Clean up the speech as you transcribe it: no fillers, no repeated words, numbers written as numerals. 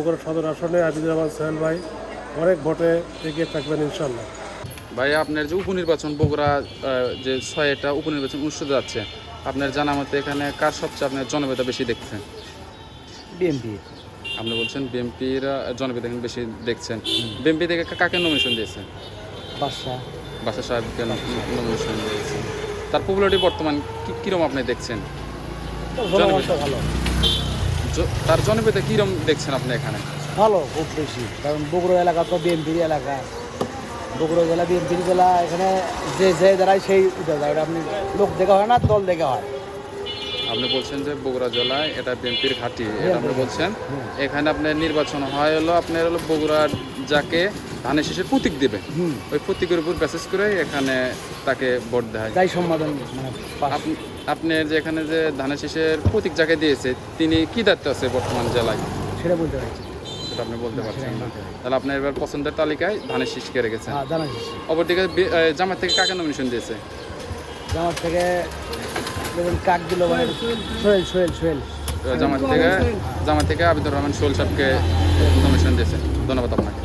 বগুড়া সদর আসনে আবিদুর রহমান সোহেল ভাই অনেক ভোটে এগিয়ে থাকবেন ইনশাল্লাহ। ভাই আপনার যে উপনির্বাচন বগুড়া যে 6টা উপনির্বাচন অনুষ্ঠিত যাচ্ছে, আপনার জানা মতে এখানে কার সবচেয়ে আপনার জনপ্রিয়তা বেশি দেখছেন? বিএনপি। আপনি বলছেন বিএনপির জনপ্রিয়তা এখানে বেশি দেখছেন। বিএনপি থেকে কাকে নমিনেশন দিয়েছেন? বাদশা সাহেবকে নমিনেশন দিয়েছেন। তার পপুলারিটি বর্তমান কীরকম আপনি দেখছেন? জনগণটা ভালো তার জনপ্রিয়তা কীরকম দেখছেন আপনি এখানে? ভালো, খুব বেশি। কারণ বগুড়া এলাকা তো বিএনপির এলাকা, বগুড়া জেলা বিএনপির জেলা। এখানে যে দাঁড়ায় সেই উঠে যায়। এটা আপনি লোক দেখা হয় না, দল দেখা হয়। আপনি বলছেন যে বগুড়া জেলায় এটা বিএনপির ঘাঁটি, এটা আপনি বলছেন। এখানে আপনার নির্বাচন হয় হলো আপনার হলো বগুড়ার যাকে ধানের শীষের প্রতীক দেবে, ওই প্রতীকের উপর বেসিস করে এখানে তাকে ভোট দেয়। তাই সম্বোধন আপনার যে এখানে যে ধানের শীষের প্রতীক যাকে দিয়েছে তিনি কি দায়িত্ব আছে বর্তমান জেলায়, সেটা বলতে পারছি। সেটা আপনি বলতে পারছেন না। তাহলে আপনার এবার পছন্দের তালিকায় ধানের শীষকে রেখেছেন। অপরদিকে জামাত থেকে কাকে নমিনেশন দিয়েছে? জামাত থেকে কাক দিল মানে সোহেল। জামাত থেকে আবিদুর রহমান সোহেল সাহেবকে নমিনেশন দিয়েছে। ধন্যবাদ আপনাকে।